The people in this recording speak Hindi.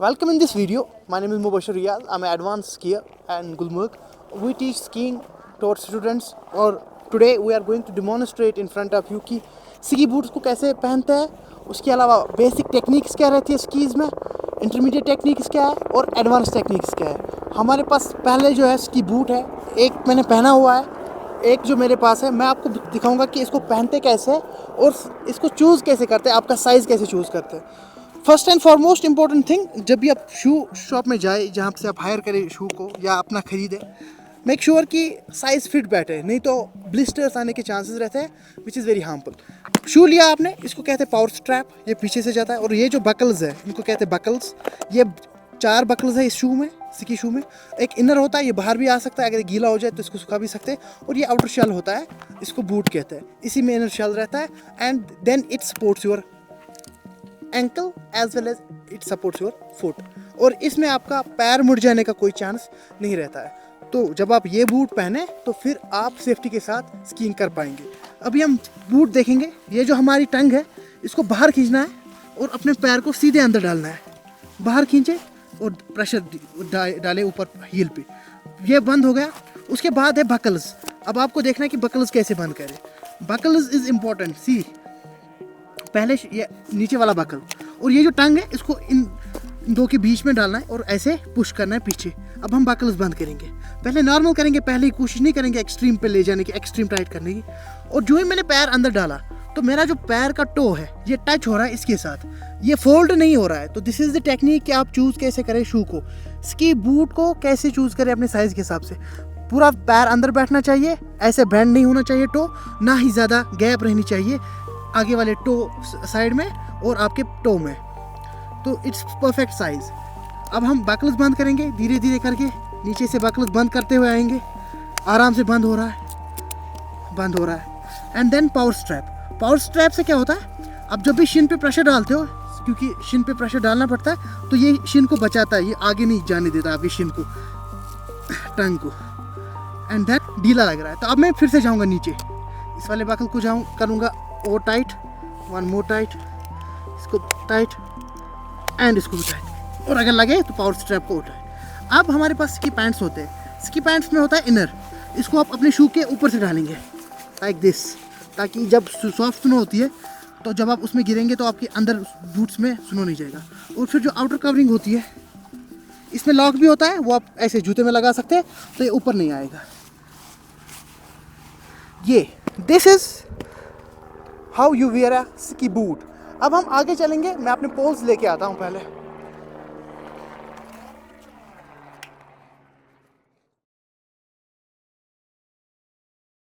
Welcome in this video. My name is Mubashir Riyaz. I'm an advanced skier in Gulmarg. We teach skiing to our students और today we are going to demonstrate in front of you कि ski boots को कैसे पहनते हैं, उसके अलावा बेसिक टेक्निक्स क्या रहती है स्कीज़ में, इंटरमीडिएट टेक्निक्स क्या है और एडवांस टेक्निक्स क्या है। हमारे पास पहले जो है स्की बूट है, एक मैंने पहना हुआ है, एक जो मेरे पास है। मैं आपको दिखाऊंगा कि इसको पहनते कैसे और इसको चूज़ कैसे करते हैं, आपका साइज़ कैसे चूज़ करते हैं। First and foremost important thing, जब भी आप शू शॉप में जाए जहाँ से आप हायर करें शू को या अपना ख़रीदें, मेक श्योर कि साइज़ फिट बैठे, नहीं तो ब्लिस्टर्स आने के चांसेस रहते हैं विच इज़ वेरी हार्मफुल। शू लिया आपने, इसको कहते हैं पावर स्ट्रैप, ये पीछे से जाता है, और ये जो बकल्स है इनको कहते हैं बकल्स। ये 4 बकल्स है इस शू में, स्की शू में। एक इनर होता है, ये बाहर भी आ सकता है, अगर गीला हो जाए तो इसको सुखा भी सकते हैं, और ये आउटर शेल होता है, इसको बूट कहते हैं, इसी में इनर शेल रहता है। And then it supports your ankle as well as it supports your foot, और इसमें आपका पैर मुड़ जाने का कोई चांस नहीं रहता है। तो जब आप ये बूट पहने तो फिर आप सेफ्टी के साथ स्कीइंग कर पाएंगे। अभी हम बूट देखेंगे। ये जो हमारी टंग है इसको बाहर खींचना है और अपने पैर को सीधे अंदर डालना है। बाहर खींचे और प्रेशर डाले ऊपर हील पे, ये बंद हो गया। उसके बाद है बकल्स। अब आपको देखना है कि बकल्स कैसे बंद करें। Buckles is important. सी, पहले ये नीचे वाला बकल और ये जो टंग है इसको इन दो के बीच में डालना है और ऐसे पुश करना है पीछे। अब हम बकल्स बंद करेंगे। पहले नॉर्मल करेंगे, पहले ही कोशिश नहीं करेंगे एक्सट्रीम पे ले जाने की, एक्सट्रीम टाइट करने की। और जो ही मैंने पैर अंदर डाला तो मेरा जो पैर का टो है ये टच हो रहा है इसके साथ, ये फोल्ड नहीं हो रहा है। तो दिस इज़ द टेक्निक कि आप चूज़ कैसे करें शू को, स्की बूट को कैसे चूज़ करें अपने साइज़ के हिसाब से। पूरा पैर अंदर बैठना चाहिए, ऐसे बेंड नहीं होना चाहिए टो, ना ही ज़्यादा गैप रहनी चाहिए आगे वाले टो साइड में और आपके टो में। तो इट्स परफेक्ट साइज। अब हम बकल्स बंद करेंगे धीरे धीरे करके, नीचे से बकल्स बंद करते हुए आएंगे। आराम से बंद हो रहा है, बंद हो रहा है। And then power strap. Power strap से क्या होता है, अब जब भी शिन पे प्रेशर डालते हो, क्योंकि शिन पे प्रेशर डालना पड़ता है, तो ये शिन को बचाता है, ये आगे नहीं जाने देता आपकी शिन को, टंग को। एंड देन ढीला लग रहा है तो अब मैं फिर से जाऊँगा नीचे, इस वाले बकल को करूँगा और टाइट, वन मोर टाइट, इसको टाइट एंड इसको भी टाइट, और अगर लगे तो पावर स्ट्रैप को उठाए। अब हमारे पास स्की पैंट्स होते हैं। स्की पैंट्स में होता है इनर, इसको आप अपने शू के ऊपर से डालेंगे लाइक दिस, ताकि जब सॉफ्ट स्नो होती है तो जब आप उसमें गिरेंगे तो आपके अंदर बूट्स में स्नो नहीं जाएगा। और फिर जो आउटर कवरिंग होती है इसमें लॉक भी होता है, वो आप ऐसे जूते में लगा सकते हैं तो ये ऊपर नहीं आएगा। ये this is how you wear a ski boot. अब हम आगे चलेंगे, मैं अपने पोल्स लेके आता हूँ पहले।